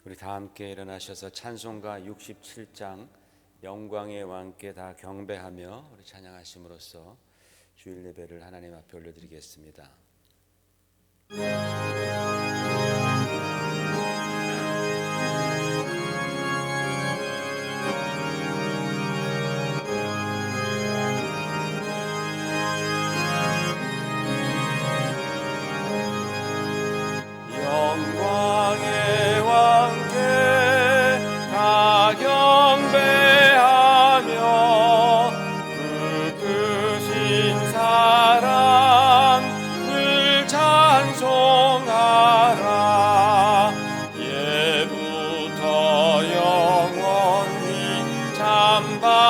우리 다 함께 일어나셔서 찬송가 67장 영광의 왕께 다 경배하며 우리 찬양하심으로써 주일 예배를 하나님 앞에 올려드리겠습니다. 영광의 왕께 다 경배하며 그 크신 사랑을 찬송하라. 예부터 영원히 참방패시니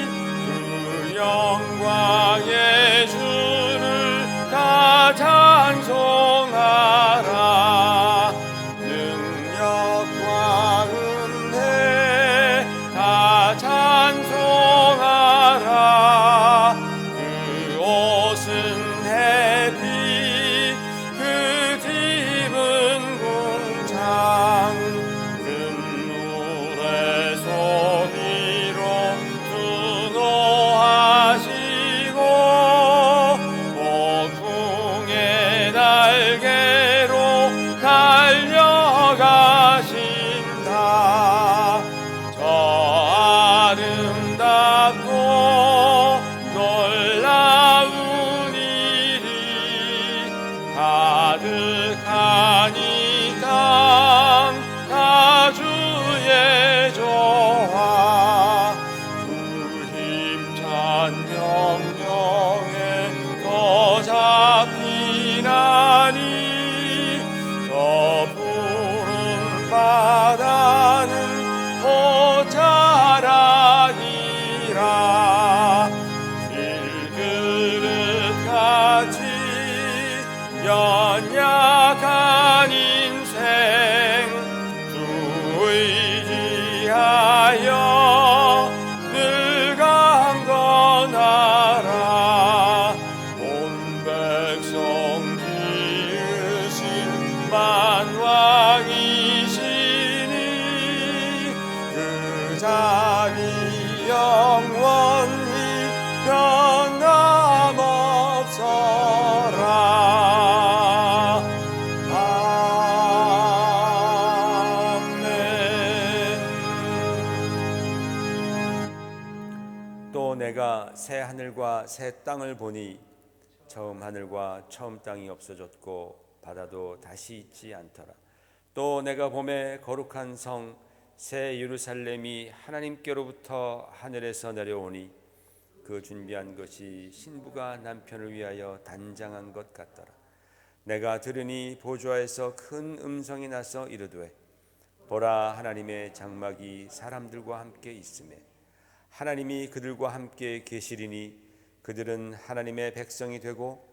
그 영광의 주를 다 찬송하라. 능력과 은혜 다 찬송하라. 그 옷은 햇빛 그 집은 궁창 눈물의 소리로 준호하시고 날개로 달려가신다. 저 아름답고 놀라운 일이 가득한 이 땅 다 주의 조화 그 힘찬 명령에 더 잡히나니 저 푸른 바다는 곧 자라니라. 길그릇같이 연약한 인생 주 의지하여 늘 강건하라. 온 백성 지으신 만왕이시니 그 자비 영원히 변함없어라. 아멘. 또 내가 새 하늘과 새 땅을 보니 처음 하늘과 처음 땅이 없어졌고 바다도 다시 있지 않더라. 또 내가 봄에 거룩한 성 새 예루살렘이 하나님께로부터 하늘에서 내려오니 그 준비한 것이 신부가 남편을 위하여 단장한 것 같더라. 내가 들으니 보좌에서 큰 음성이 나서 이르되 보라, 하나님의 장막이 사람들과 함께 있으매 하나님이 그들과 함께 계시리니 그들은 하나님의 백성이 되고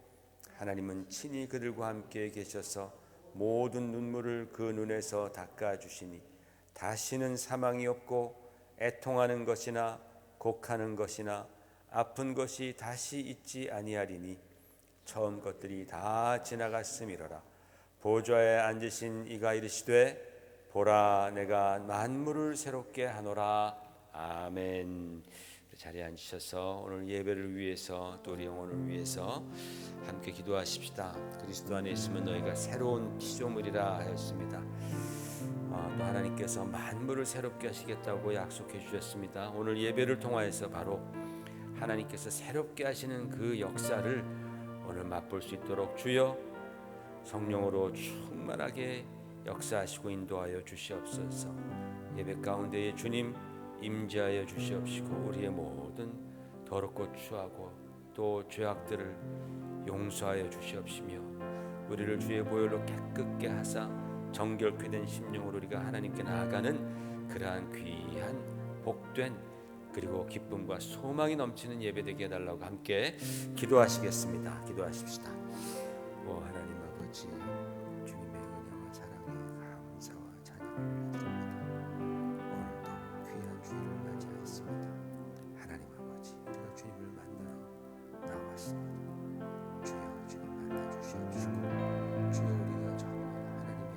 하나님은 친히 그들과 함께 계셔서 모든 눈물을 그 눈에서 닦아주시니 다시는 사망이 없고 애통하는 것이나 곡하는 것이나 아픈 것이 다시 있지 아니하리니 처음 것들이 다 지나갔음이로라. 보좌에 앉으신 이가 이르시되 보라, 내가 만물을 새롭게 하노라. 아멘. 자리에 앉으셔서 오늘 예배를 위해서 또 우리 영혼을 위해서 함께 기도하십시다. 그리스도 안에 있으면 너희가 새로운 피조물이라 하였습니다. 또 하나님께서 만물을 새롭게 하시겠다고 약속해 주셨습니다. 오늘 예배를 통하여서 바로 하나님께서 새롭게 하시는 그 역사를 오늘 맛볼 수 있도록 주여 성령으로 충만하게 역사하시고 인도하여 주시옵소서. 예배 가운데에 주님 임재하여 주시옵시고 우리의 모든 더럽고 추하고 또 죄악들을 용서하여 주시옵시며 우리를 주의 보혈로 깨끗게 하사 정결케 된 심령으로 우리가 하나님께 나아가는 그러한 귀한 복된 그리고 기쁨과 소망이 넘치는 예배 되게 해달라고 함께 기도하시겠습니다. 기도하십시다. 오 하나님 아버지, 주님의 은혜와 사랑에 감사와 찬양을 드립니다. 오늘도 귀한 주일을 맞이하였습니다. 하나님 아버지, 우리가 주님을 만나러 나왔습니다. 주여 주님 만나 주시옵시고 주여 우리가 정말 하나님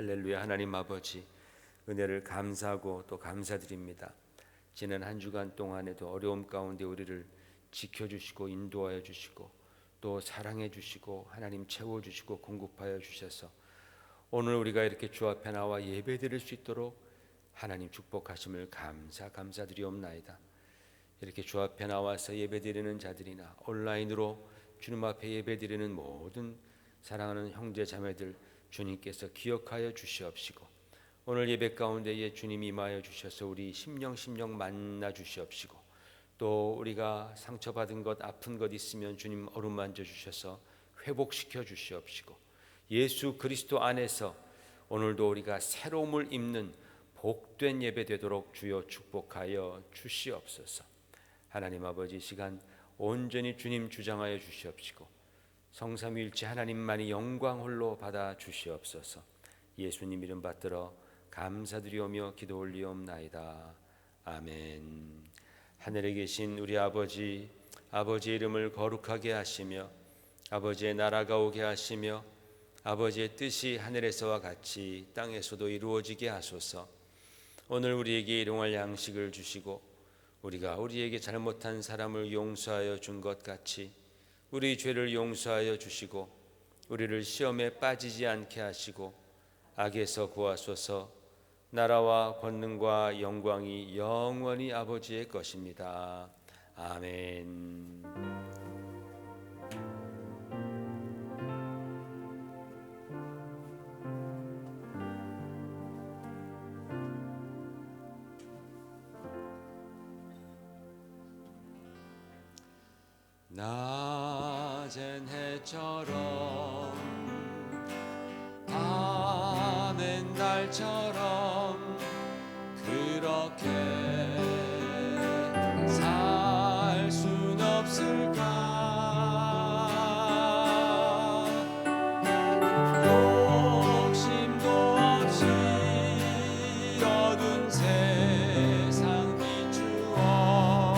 할렐루야. 하나님 아버지, 은혜를 감사하고 또 감사드립니다. 지난 한 주간 동안에도 어려움 가운데 우리를 지켜주시고 인도하여 주시고 또 사랑해 주시고 하나님 채워주시고 공급하여 주셔서 오늘 우리가 이렇게 주 앞에 나와 예배드릴 수 있도록 하나님 축복하심을 감사드리옵나이다. 이렇게 주 앞에 나와서 예배드리는 자들이나 온라인으로 주님 앞에 예배드리는 모든 사랑하는 형제 자매들 주님께서 기억하여 주시옵시고 오늘 예배 가운데에 주님 임하여 주셔서 우리 심령 만나 주시옵시고 또 우리가 상처받은 것 아픈 것 있으면 주님 어루만져 주셔서 회복시켜 주시옵시고 예수 그리스도 안에서 오늘도 우리가 새로움을 입는 복된 예배 되도록 주여 축복하여 주시옵소서. 하나님 아버지, 시간 온전히 주님 주장하여 주시옵시고 성삼위일체 하나님만이 영광 홀로 받아 주시옵소서. 예수님 이름 받들어 감사드리오며 기도 올리옵나이다. 아멘. 하늘에 계신 우리 아버지, 아버지의 이름을 거룩하게 하시며 아버지의 나라가 오게 하시며 아버지의 뜻이 하늘에서와 같이 땅에서도 이루어지게 하소서. 오늘 우리에게 일용할 양식을 주시고 우리가 우리에게 잘못한 사람을 용서하여 준 것 같이 우리 죄를 용서하여 주시고 우리를 시험에 빠지지 않게 하시고 악에서 구하소서. 나라와 권능과 영광이 영원히 아버지의 것입니다. 아멘. 낮은 해처럼 밤엔 달처럼 그렇게 살 순 없을까. 욕심도 없이 어두운 세상 비추어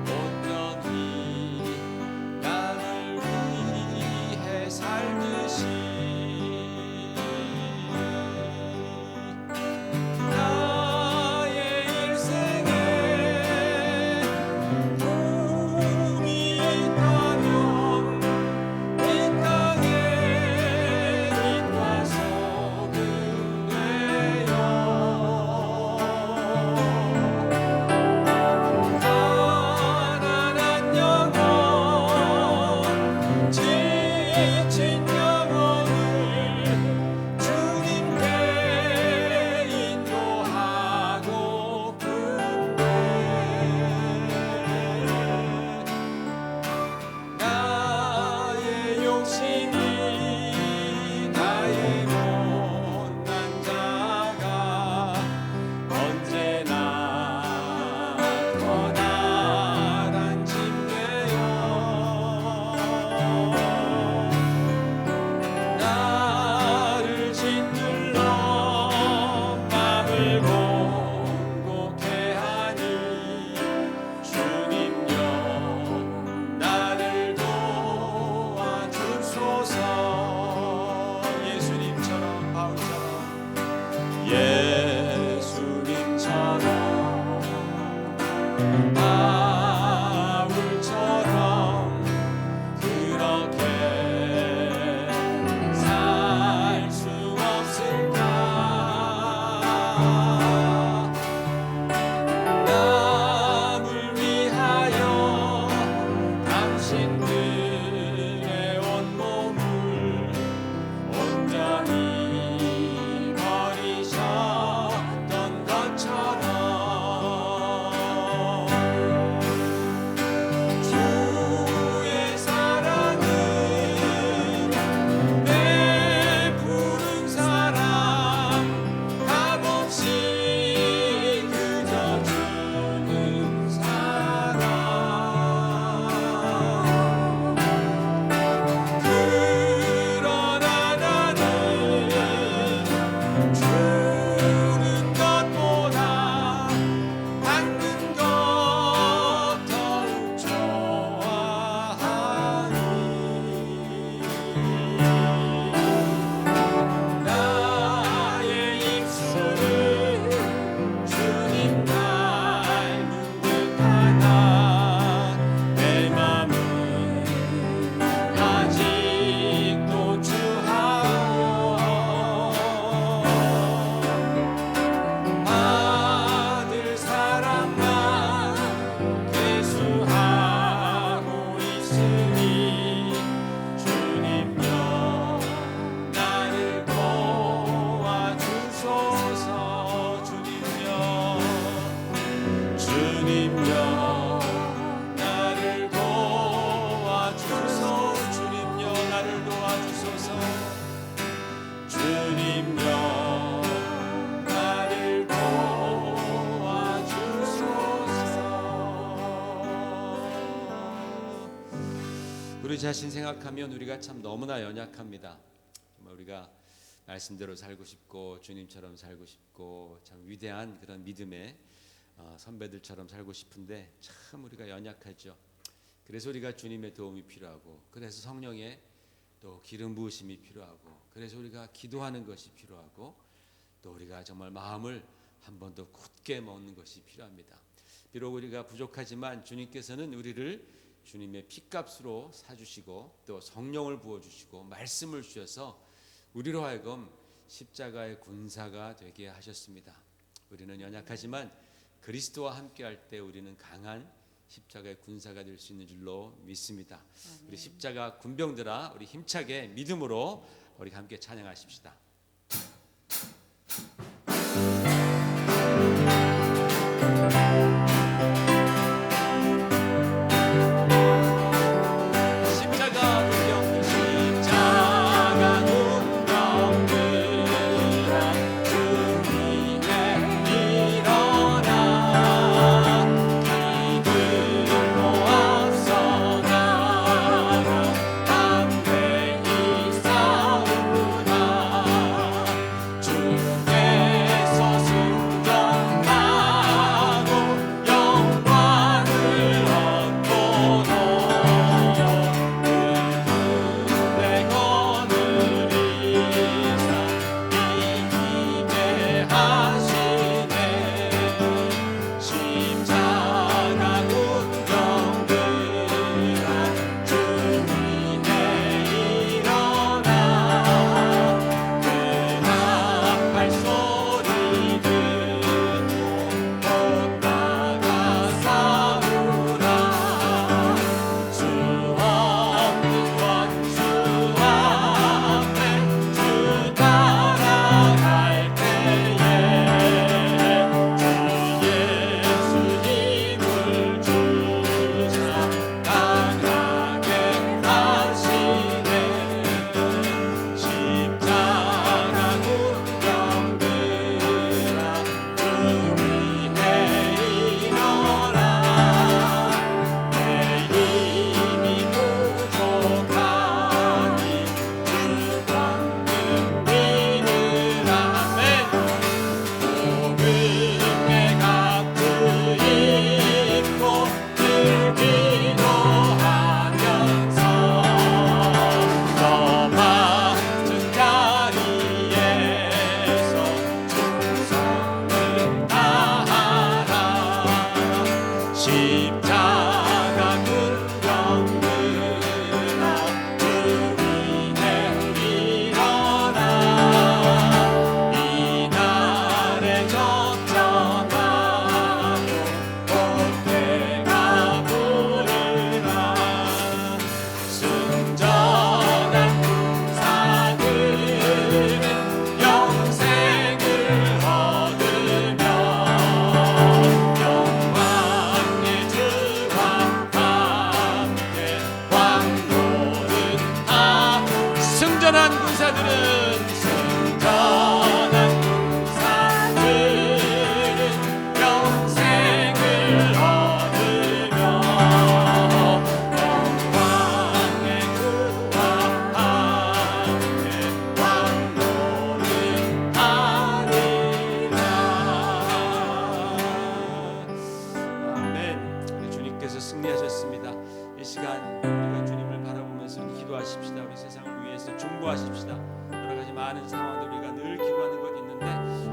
온전히 나를 위해 살듯이 우리 자신 생각하면 우리가 참 너무나 연약합니다. 정말 우리가 말씀대로 살고 싶고 주님처럼 살고 싶고 참 위대한 그런 믿음의 선배들처럼 살고 싶은데 참 우리가 연약하죠. 그래서 우리가 주님의 도움이 필요하고, 그래서 성령의 또 기름 부으심이 필요하고, 그래서 우리가 기도하는 것이 필요하고, 또 우리가 정말 마음을 한 번 더 굳게 먹는 것이 필요합니다. 비록 우리가 부족하지만 주님께서는 우리를 주님의 피값으로 사주시고 또 성령을 부어주시고 말씀을 주셔서 우리로 하여금 십자가의 군사가 되게 하셨습니다. 우리는 연약하지만 그리스도와 함께할 때 우리는 강한 십자가의 군사가 될 수 있는 줄로 믿습니다. 우리 십자가 군병들아, 우리 힘차게 믿음으로 우리 함께 찬양하십시다.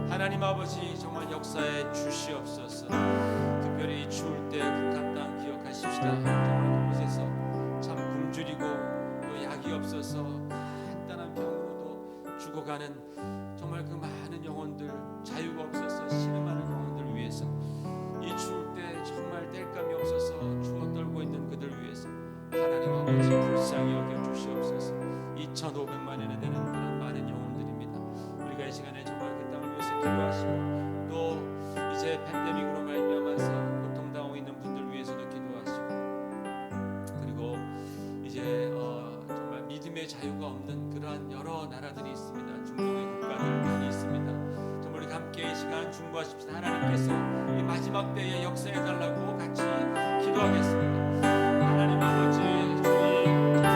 하나님 아버지 정말 역사에 주시옵소서. 특별히 이 추울 때 북한 땅 기억하십시다. 정말 그곳에서 참 굶주리고 또 약이 없어서 간단한 병으로도 죽어가는 정말 그 많은 영혼들, 자유가 없어서 신음하는 영혼들 위해서 이 추울 때 정말 뗄감이 없어서 추워 떨고 있는 그들 위해서 하나님 아버지 불쌍히 여겨 주시옵소서. 2,500만이나 되는 그런 많은 영혼들입니다. 우리가 이 시간에 정말 그 땅을 위해서 기도하시고 또 이제 팬데믹으로 말미암아서 고통당하고 있는 분들 위해서도 기도하시고, 그리고 이제 정말 믿음의 자유가 없는 그러한 여러 나라들이 있습니다. 중동의 국가들 많이 있습니다. 정말 우리 함께 이 시간 중보하십시다. 하나님께서 이 마지막 때에 역사해 달라고 같이 기도하겠습니다. 하나님 아버지, 주님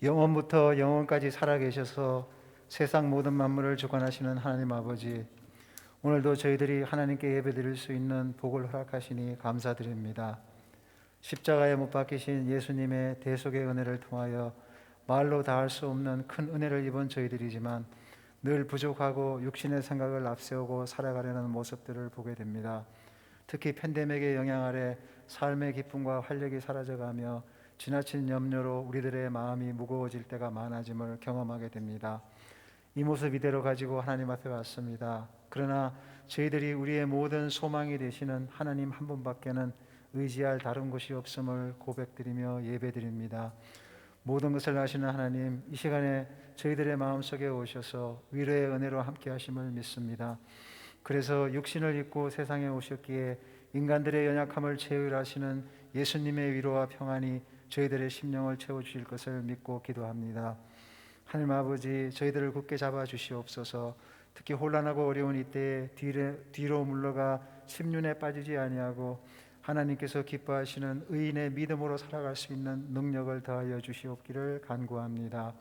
영원부터 영원까지 살아계셔서 세상 모든 만물을 주관하시는 하나님 아버지, 오늘도 저희들이 하나님께 예배드릴 수 있는 복을 허락하시니 감사드립니다. 십자가에 못 박히신 예수님의 대속의 은혜를 통하여 말로 다할 수 없는 큰 은혜를 입은 저희들이지만 늘 부족하고 육신의 생각을 앞세우고 살아가려는 모습들을 보게 됩니다. 특히 팬데믹의 영향 아래 삶의 기쁨과 활력이 사라져가며 지나친 염려로 우리들의 마음이 무거워질 때가 많아짐을 경험하게 됩니다. 이 모습 이대로 가지고 하나님 앞에 왔습니다. 그러나 저희들이 우리의 모든 소망이 되시는 하나님 한 분밖에는 의지할 다른 곳이 없음을 고백드리며 예배드립니다. 모든 것을 아시는 하나님, 이 시간에 저희들의 마음속에 오셔서 위로의 은혜로 함께 하심을 믿습니다. 그래서 육신을 입고 세상에 오셨기에 인간들의 연약함을 제어하시는 예수님의 위로와 평안이 저희들의 심령을 채워주실 것을 믿고 기도합니다. 하나님 아버지, 저희들을 굳게 잡아주시옵소서. 특히 혼란하고 어려운 이때에 뒤로 물러가 심륜에 빠지지 아니하고 하나님께서 기뻐하시는 의인의 믿음으로 살아갈 수 있는 능력을 더하여 주시옵기를 간구합니다.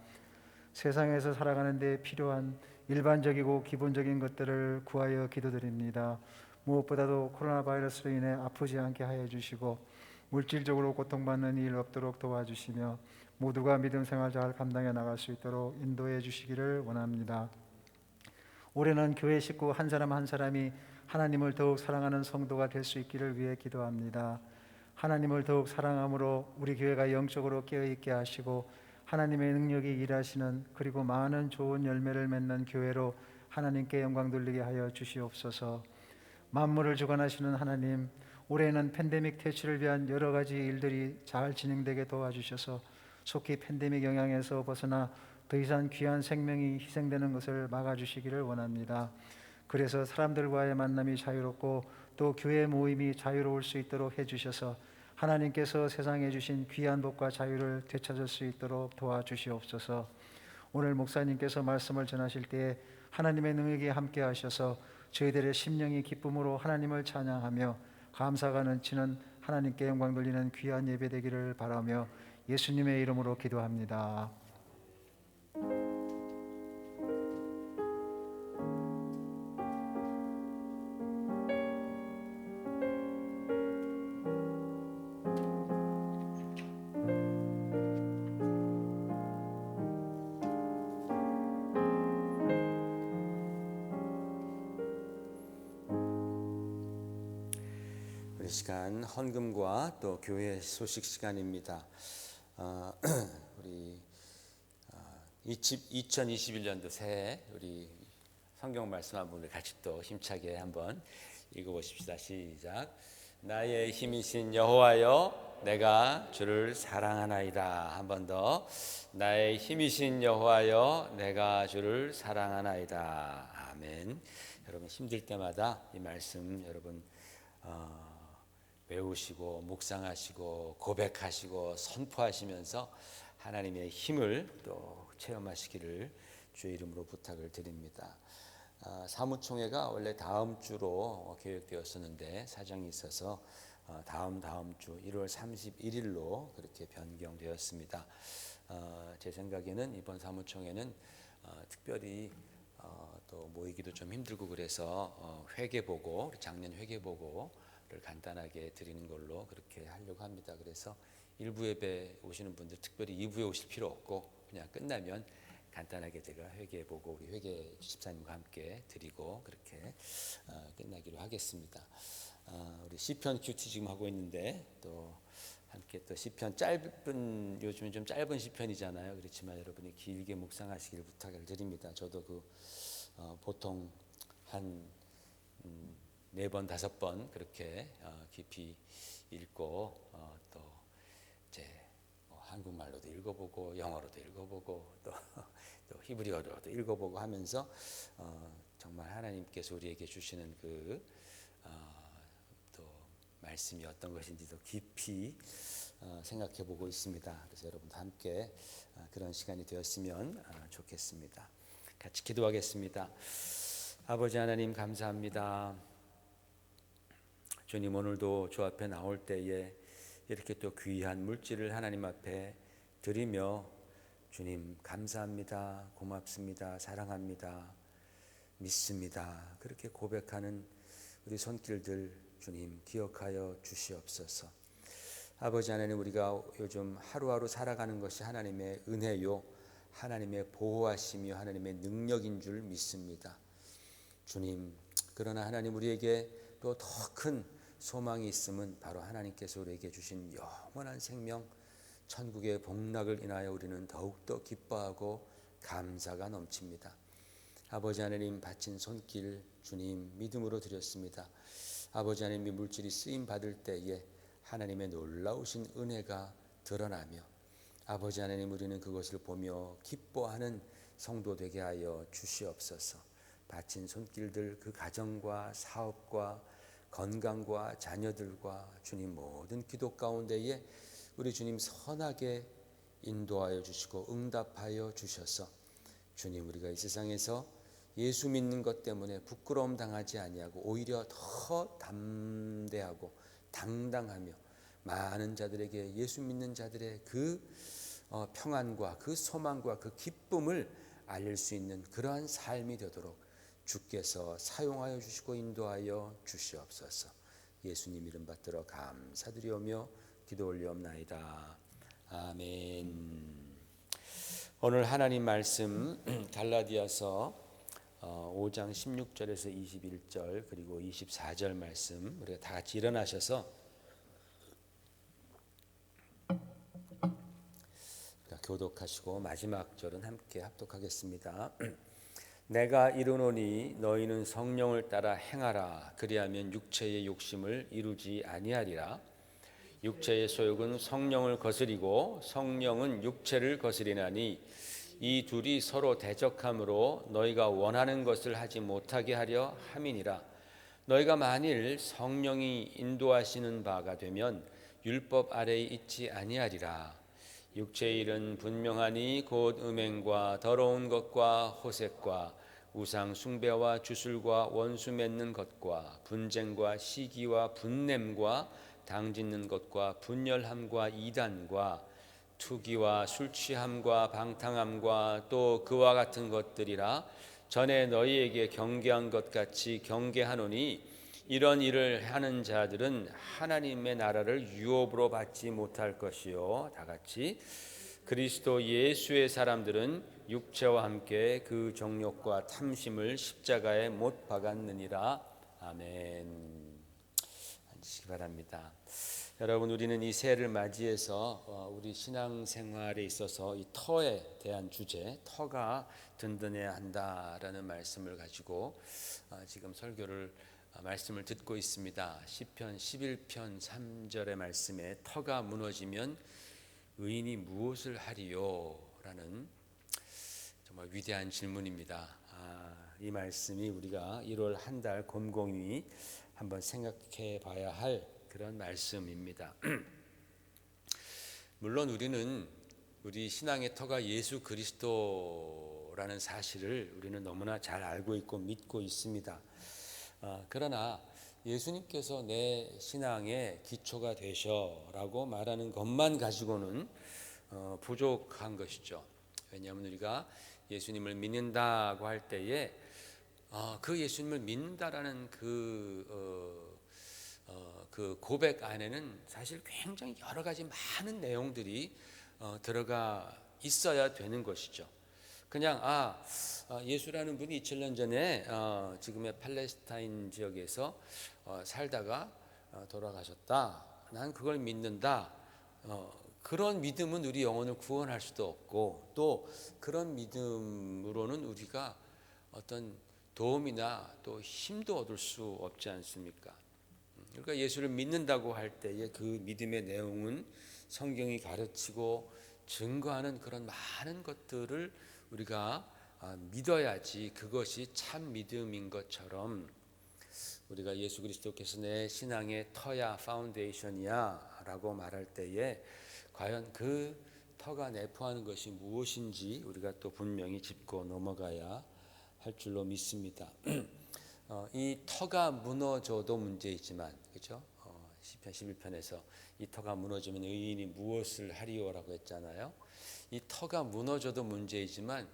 세상에서 살아가는 데 필요한 일반적이고 기본적인 것들을 구하여 기도드립니다. 무엇보다도 코로나 바이러스로 인해 아프지 않게 하여 주시고 물질적으로 고통받는 일 없도록 도와주시며 모두가 믿음 생활 잘 감당해 나갈 수 있도록 인도해 주시기를 원합니다. 올해는 교회 식구 한 사람 한 사람이 하나님을 더욱 사랑하는 성도가 될 수 있기를 위해 기도합니다. 하나님을 더욱 사랑함으로 우리 교회가 영적으로 깨어있게 하시고 하나님의 능력이 일하시는, 그리고 많은 좋은 열매를 맺는 교회로 하나님께 영광 돌리게 하여 주시옵소서. 만물을 주관하시는 하나님, 올해는 팬데믹 퇴치를 위한 여러 가지 일들이 잘 진행되게 도와주셔서 속히 팬데믹 영향에서 벗어나 더 이상 귀한 생명이 희생되는 것을 막아주시기를 원합니다. 그래서 사람들과의 만남이 자유롭고 또 교회 모임이 자유로울 수 있도록 해주셔서 하나님께서 세상에 주신 귀한 복과 자유를 되찾을 수 있도록 도와주시옵소서. 오늘 목사님께서 말씀을 전하실 때에 하나님의 능력이 함께 하셔서 저희들의 심령이 기쁨으로 하나님을 찬양하며 감사가 넘치는 하나님께 영광 돌리는 귀한 예배 되기를 바라며 예수님의 이름으로 기도합니다. 우리 시간 헌금과 또 교회 소식 시간입니다. 우리 2021년도 새해 우리 성경 말씀 한 부분을 같이 또 힘차게 한번 읽어보십시다. 시작. 나의 힘이신 여호와여, 내가 주를 사랑하나이다. 한 번 더. 나의 힘이신 여호와여, 내가 주를 사랑하나이다. 아멘. 여러분 힘들 때마다 이 말씀 여러분 외우시고 묵상하시고 고백하시고 선포하시면서 하나님의 힘을 또 체험하시기를 주의 이름으로 부탁을 드립니다. 사무총회가 원래 다음 주로 계획되었었는데 사정이 있어서 다음 주 1월 31일로 그렇게 변경되었습니다. 제 생각에는 이번 사무총회는 특별히 또 모이기도 좀 힘들고 그래서 회계보고, 작년 회계보고를 간단하게 드리는 걸로 그렇게 하려고 합니다. 그래서 일부 예배 오시는 분들 특별히 2부에 오실 필요 없고 그냥 끝나면 간단하게 제가 회계보고 우리 회계 집사님과 함께 드리고 그렇게 끝나기로 하겠습니다. 우리 시편 큐티 지금 하고 있는데 또 함께 또 시편 짧은, 요즘은 좀 짧은 시편이잖아요. 그렇지만 여러분이 길게 묵상하시길 부탁을 드립니다. 저도 보통 한 4번 5번 그렇게 깊이 읽고 또 이제 한국말로도 읽어보고 영어로도 읽어보고 또 히브리어로도 읽어보고 하면서 정말 하나님께서 우리에게 주시는 또 말씀이 어떤 것인지도 깊이 생각해 보고 있습니다. 그래서 여러분도 함께 그런 시간이 되었으면 좋겠습니다. 같이 기도하겠습니다. 아버지 하나님 감사합니다. 주님, 오늘도 주 앞에 나올 때에 이렇게 또 귀한 물질을 하나님 앞에 드리며 주님 감사합니다. 고맙습니다. 사랑합니다. 믿습니다. 그렇게 고백하는 우리 손길들 주님 기억하여 주시옵소서. 아버지 하나님, 우리가 요즘 하루하루 살아가는 것이 하나님의 은혜요, 하나님의 보호하심이요, 하나님의 능력인 줄 믿습니다. 주님, 그러나 하나님, 우리에게 또 더 큰 소망이 있음은 바로 하나님께서 우리에게 주신 영원한 생명, 천국의 복락을 인하여 우리는 더욱더 기뻐하고 감사가 넘칩니다. 아버지 하나님, 바친 손길 주님 믿음으로 드렸습니다. 아버지 하나님이 물질이 쓰임 받을 때에 하나님의 놀라우신 은혜가 드러나며 아버지 하나님, 우리는 그것을 보며 기뻐하는 성도 되게 하여 주시옵소서. 바친 손길들, 그 가정과 사업과 건강과 자녀들과 주님 모든 기도 가운데에 우리 주님 선하게 인도하여 주시고 응답하여 주셔서 주님, 우리가 이 세상에서 예수 믿는 것 때문에 부끄러움 당하지 아니하고 오히려 더 담대하고 당당하며 많은 자들에게, 예수 믿는 자들의 그 평안과 그 소망과 그 기쁨을 알릴 수 있는 그러한 삶이 되도록 주께서 사용하여 주시고 인도하여 주시옵소서. 예수님 이름 받들어 감사드리오며 기도 올리옵나이다. 아멘. 오늘 하나님 말씀 갈라디아서 5장 16절에서 21절 그리고 24절 말씀, 우리가 다 같이 일어나셔서 교독하시고 마지막 절은 함께 합독하겠습니다. 내가 이르노니 너희는 성령을 따라 행하라. 그리하면 육체의 욕심을 이루지 아니하리라. 육체의 소욕은 성령을 거스리고 성령은 육체를 거스리나니 이 둘이 서로 대적함으로 너희가 원하는 것을 하지 못하게 하려 함이니라. 너희가 만일 성령이 인도하시는 바가 되면 율법 아래에 있지 아니하리라. 육체의 일은 분명하니 곧 음행과 더러운 것과 호색과 우상 숭배와 주술과 원수 맺는 것과 분쟁과 시기와 분냄과 당짓는 것과 분열함과 이단과 투기와 술 취함과 방탕함과 또 그와 같은 것들이라. 전에 너희에게 경계한 것 같이 경계하노니 이런 일을 하는 자들은 하나님의 나라를 유업으로 받지 못할 것이요. 다 같이 그리스도 예수의 사람들은 육체와 함께 그 정욕과 탐심을 십자가에 못 박았느니라. 아멘. 앉으시기 바랍니다. 여러분, 우리는 이 새해를 맞이해서 우리 신앙생활에 있어서 이 터에 대한 주제, 터가 든든해야 한다라는 말씀을 가지고 지금 설교를 말씀을 듣고 있습니다. 시편 11편 3절의 말씀에 터가 무너지면 의인이 무엇을 하리요? 라는 정말 위대한 질문입니다. 이 말씀이 우리가 1월 한 달 곰곰이 한번 생각해 봐야 할 그런 말씀입니다. 물론 우리는 우리 신앙의 터가 예수 그리스도라는 사실을 우리는 너무나 잘 알고 있고 믿고 있습니다. 그러나 예수님께서 내 신앙의 기초가 되셔라고 말하는 것만 가지고는 부족한 것이죠. 왜냐하면 우리가 예수님을 믿는다고 할 때에 그 예수님을 믿는다라는 그 고백 안에는 사실 굉장히 여러 가지 많은 내용들이 들어가 있어야 되는 것이죠. 그냥 예수라는 분이 2000년 전에 지금의 팔레스타인 지역에서 살다가 돌아가셨다. 난 그걸 믿는다. 그런 믿음은 우리 영혼을 구원할 수도 없고, 또 그런 믿음으로는 우리가 어떤 도움이나 또 힘도 얻을 수 없지 않습니까? 그러니까 예수를 믿는다고 할 때의 그 믿음의 내용은 성경이 가르치고 증거하는 그런 많은 것들을 우리가 믿어야지 그것이 참 믿음인 것처럼, 우리가 예수 그리스도께서 내 신앙의 터야, 파운데이션이야 라고 말할 때에 과연 그 터가 내포하는 것이 무엇인지 우리가 또 분명히 짚고 넘어가야 할 줄로 믿습니다. 이 터가 무너져도 문제이지만, 그렇죠? 시편 11편에서 이 터가 무너지면 의인이 무엇을 하리요라고 했잖아요. 이 터가 무너져도 문제이지만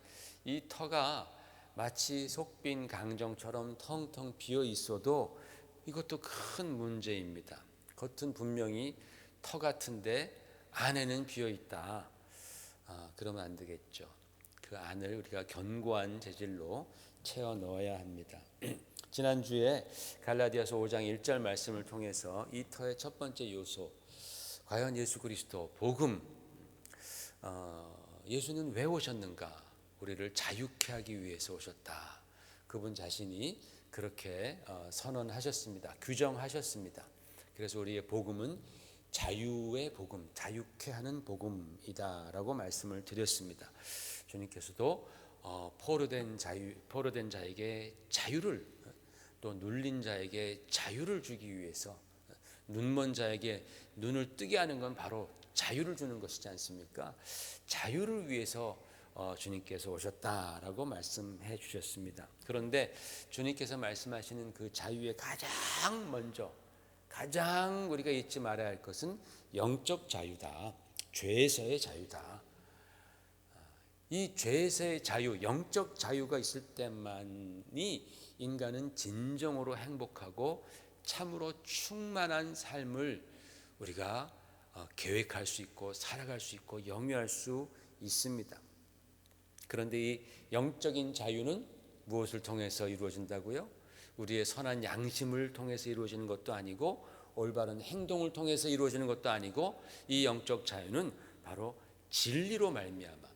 이 터가 마치 속빈 강정처럼 텅텅 비어 있어도 이것도 큰 문제입니다. 겉은 분명히 터 같은데 안에는 비어 있다. 그러면 안 되겠죠. 그 안을 우리가 견고한 재질로 채워 넣어야 합니다. 지난주에 갈라디아서 5장 1절 말씀을 통해서 이 터의 첫 번째 요소, 과연 예수 그리스도 복음, 예수는 왜 오셨는가? 우리를 자유케 하기 위해서 오셨다. 그분 자신이 그렇게 선언하셨습니다. 규정하셨습니다. 그래서 우리의 복음은 자유의 복음, 자유케 하는 복음이다라고 말씀을 드렸습니다. 주님께서도 포로된 자에게 자유를, 또 눌린 자에게 자유를 주기 위해서, 눈먼 자에게 눈을 뜨게 하는 건 바로 자유를 주는 것이지 않습니까? 자유를 위해서 주님께서 오셨다라고 말씀해 주셨습니다. 그런데 주님께서 말씀하시는 그 자유의 가장 먼저, 가장 우리가 잊지 말아야 할 것은 영적 자유다. 죄에서의 자유다. 이 죄에서의 자유, 영적 자유가 있을 때만이 인간은 진정으로 행복하고 참으로 충만한 삶을 우리가 계획할 수 있고 살아갈 수 있고 영위할 수 있습니다. 그런데 이 영적인 자유는 무엇을 통해서 이루어진다고요? 우리의 선한 양심을 통해서 이루어지는 것도 아니고 올바른 행동을 통해서 이루어지는 것도 아니고 이 영적 자유는 바로 진리로 말미암아,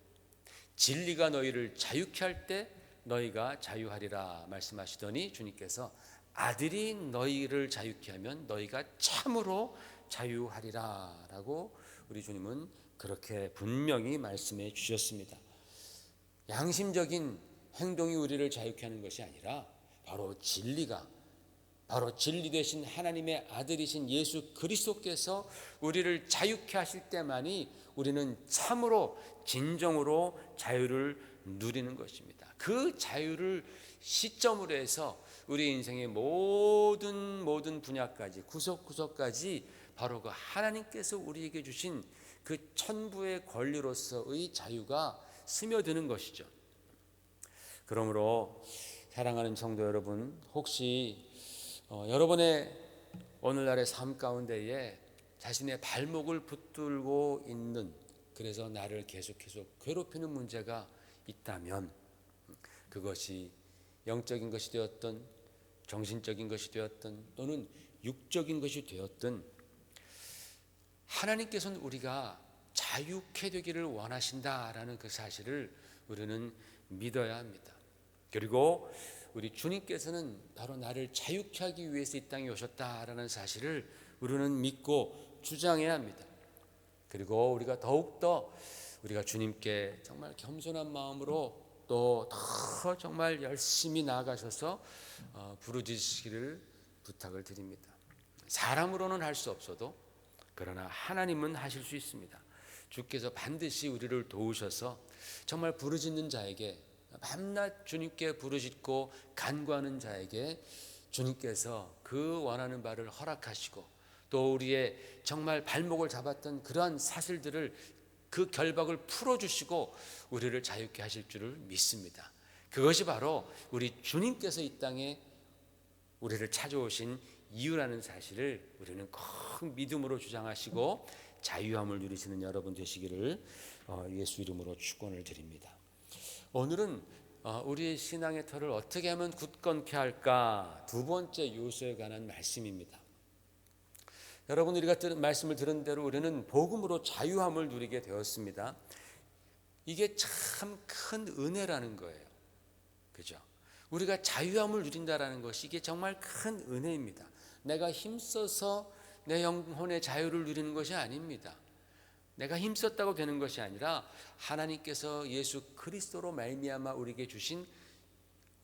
진리가 너희를 자유케 할 때 너희가 자유하리라 말씀하시더니 주님께서 아들이 너희를 자유케 하면 너희가 참으로 자유하리라 라고 우리 주님은 그렇게 분명히 말씀해 주셨습니다. 양심적인 행동이 우리를 자유케 하는 것이 아니라 바로 진리가, 바로 진리 되신 하나님의 아들이신 예수 그리스도께서 우리를 자유케 하실 때만이 우리는 참으로 진정으로 자유를 누리는 것입니다. 그 자유를 시점으로 해서 우리 인생의 모든 분야까지, 구석구석까지 바로 그 하나님께서 우리에게 주신 그 천부의 권리로서의 자유가 스며드는 것이죠. 그러므로 사랑하는 성도 여러분, 혹시 여러분의 오늘날의 삶 가운데에 자신의 발목을 붙들고 있는, 그래서 나를 계속해서 괴롭히는 문제가 있다면, 그것이 영적인 것이 되었든 정신적인 것이 되었든 또는 육적인 것이 되었든 하나님께서는 우리가 자유케 되기를 원하신다라는 그 사실을 우리는 믿어야 합니다. 그리고 우리 주님께서는 바로 나를 자유케 하기 위해서 이 땅에 오셨다라는 사실을 우리는 믿고 주장해야 합니다. 그리고 우리가 더욱더 우리가 주님께 정말 겸손한 마음으로 또 더 정말 열심히 나아가셔서 부르짖으시기를 부탁을 드립니다. 사람으로는 할 수 없어도 그러나 하나님은 하실 수 있습니다. 주께서 반드시 우리를 도우셔서 정말 부르짖는 자에게, 밤낮 주님께 부르짖고 간구하는 자에게 주님께서 그 원하는 바를 허락하시고 또 우리의 정말 발목을 잡았던 그러한 사슬들을, 그 결박을 풀어주시고 우리를 자유케 하실 줄을 믿습니다. 그것이 바로 우리 주님께서 이 땅에 우리를 찾아오신 이유라는 사실을 우리는 꼭 믿음으로 주장하시고 자유함을 누리시는 여러분 되시기를 예수 이름으로 축원을 드립니다. 오늘은 우리의 신앙의 터를 어떻게 하면 굳건케 할까, 두 번째 요소에 관한 말씀입니다. 여러분, 우리가 말씀을 들은 대로 우리는 복음으로 자유함을 누리게 되었습니다. 이게 참 큰 은혜라는 거예요. 그죠? 우리가 자유함을 누린다라는 것이 이게 정말 큰 은혜입니다. 내가 힘써서 내 영혼의 자유를 누리는 것이 아닙니다. 내가 힘썼다고 되는 것이 아니라 하나님께서 예수 그리스도로 말미암아 우리에게 주신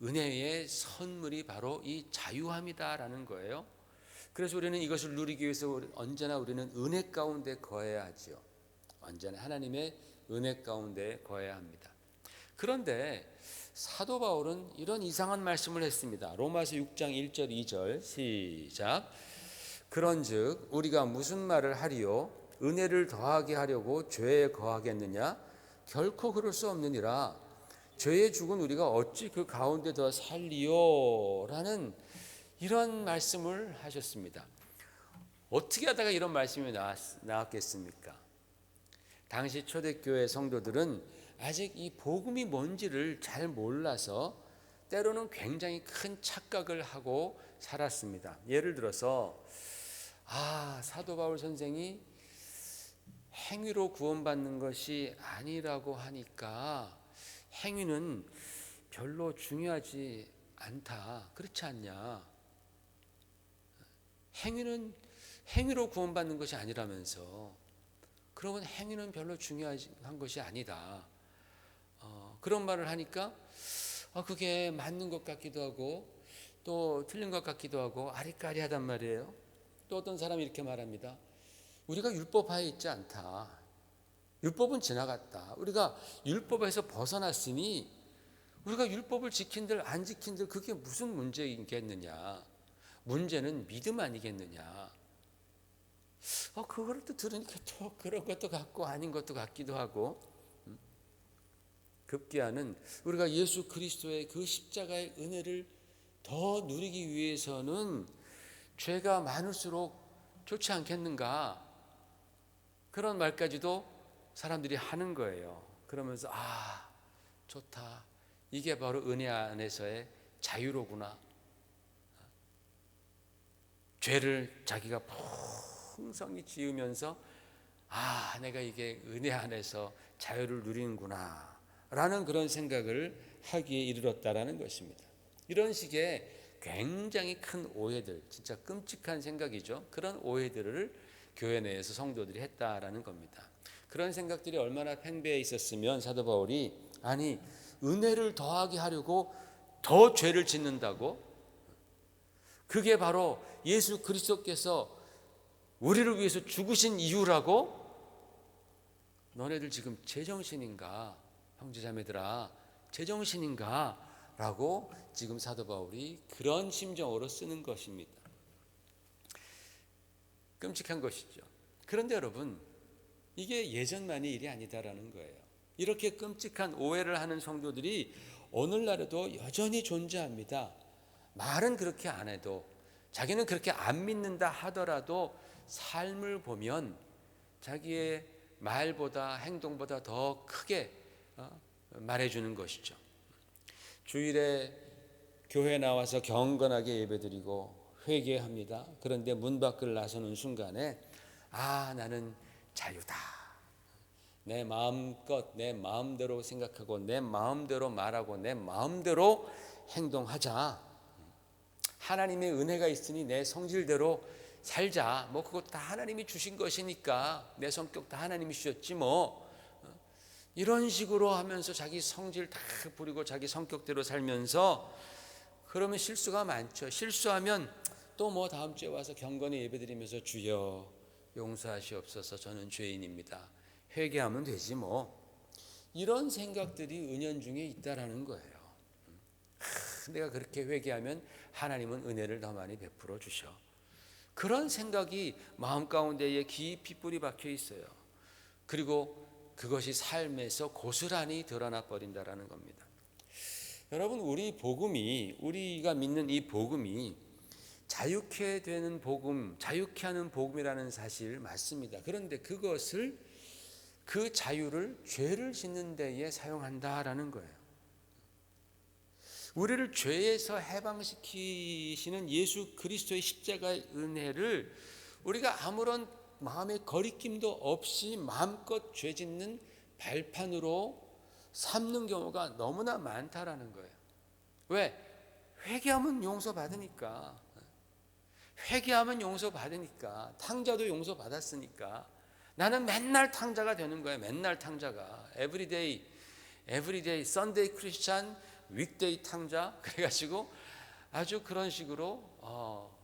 은혜의 선물이 바로 이 자유함이다라는 거예요. 그래서 우리는 이것을 누리기 위해서 언제나 우리는 은혜 가운데 거해야 하지요. 언제나 하나님의 은혜 가운데 거해야 합니다. 그런데 사도 바울은 이런 이상한 말씀을 했습니다. 로마서 6장 1절 2절 시작. 그런즉 우리가 무슨 말을 하리요? 은혜를 더하게 하려고 죄에 거하겠느냐? 결코 그럴 수 없느니라. 죄에 죽은 우리가 어찌 그 가운데 더 살리요? 라는 이런 말씀을 하셨습니다. 어떻게 하다가 이런 말씀이 나왔겠습니까? 당시 초대교회 성도들은 아직 이 복음이 뭔지를 잘 몰라서 때로는 굉장히 큰 착각을 하고 살았습니다. 예를 들어서 사도 바울 선생이 행위로 구원받는 것이 아니라고 하니까 행위는 별로 중요하지 않다. 그렇지 않냐? 행위로 구원받는 것이 아니라면서 그러면 행위는 별로 중요한 것이 아니다. 그런 말을 하니까 그게 맞는 것 같기도 하고 또 틀린 것 같기도 하고 아리까리하단 말이에요. 또 어떤 사람이 이렇게 말합니다. 우리가 율법하에 있지 않다. 율법은 지나갔다. 우리가 율법에서 벗어났으니 우리가 율법을 지킨들 안 지킨들 그게 무슨 문제이겠느냐. 문제는 믿음 아니겠느냐. 그걸 또 들으니까 또 그런 것도 같고 아닌 것도 같기도 하고, 급기야는 우리가 예수 그리스도의 그 십자가의 은혜를 더 누리기 위해서는 죄가 많을수록 좋지 않겠는가, 그런 말까지도 사람들이 하는 거예요. 그러면서 좋다, 이게 바로 은혜 안에서의 자유로구나. 죄를 자기가 풍성히 지으면서 내가 이게 은혜 안에서 자유를 누리는구나 라는 그런 생각을 하기에 이르렀다라는 것입니다. 이런 식의 굉장히 큰 오해들, 진짜 끔찍한 생각이죠. 그런 오해들을 교회 내에서 성도들이 했다라는 겁니다. 그런 생각들이 얼마나 팽배해 있었으면 사도 바울이 은혜를 더하게 하려고 더 죄를 짓는다고? 그게 바로 예수 그리스도께서 우리를 위해서 죽으신 이유라고? 너네들 지금 제정신인가? 형제자매들아, 제정신인가? 라고 지금 사도 바울이 그런 심정으로 쓰는 것입니다. 끔찍한 것이죠. 그런데 여러분, 이게 예전만의 일이 아니다라는 거예요. 이렇게 끔찍한 오해를 하는 성도들이 오늘날에도 여전히 존재합니다. 말은 그렇게 안 해도, 자기는 그렇게 안 믿는다 하더라도 삶을 보면 자기의 말보다 행동보다 더 크게 말해주는 것이죠. 주일에 교회 나와서 경건하게 예배드리고 회개합니다. 그런데 문 밖을 나서는 순간에 나는 자유다. 내 마음껏 내 마음대로 생각하고 내 마음대로 말하고 내 마음대로 행동하자. 하나님의 은혜가 있으니 내 성질대로 살자. 그거 다 하나님이 주신 것이니까 내 성격 다 하나님이 주셨지 이런 식으로 하면서 자기 성질 다 부리고 자기 성격대로 살면서, 그러면 실수가 많죠. 실수하면 또 다음 주에 와서 경건히 예배드리면서 주여 용서하시옵소서, 저는 죄인입니다. 회개하면 되지 이런 생각들이 은연중에 있다라는 거예요. 내가 그렇게 회개하면 하나님은 은혜를 더 많이 베풀어 주셔. 그런 생각이 마음 가운데에 깊이 뿌리 박혀 있어요. 그리고 그것이 삶에서 고스란히 드러나 버린다라는 겁니다. 여러분, 우리가 믿는 이 복음이 자유케 되는 복음, 자유케 하는 복음이라는 사실 맞습니다. 그런데 그 자유를 죄를 짓는 데에 사용한다라는 거예요. 우리를 죄에서 해방시키시는 예수 그리스도의 십자가의 은혜를 우리가 아무런 마음의 거리낌도 없이 마음껏 죄 짓는 발판으로 삼는 경우가 너무나 많다라는 거예요. 왜? 회개하면 용서받으니까. 회개하면 용서받으니까. 탕자도 용서받았으니까. 나는 맨날 탕자가 되는 거예요. 맨날 탕자가. Everyday Sunday Christian, weekday 탕자. 그래가지고 아주 그런 식으로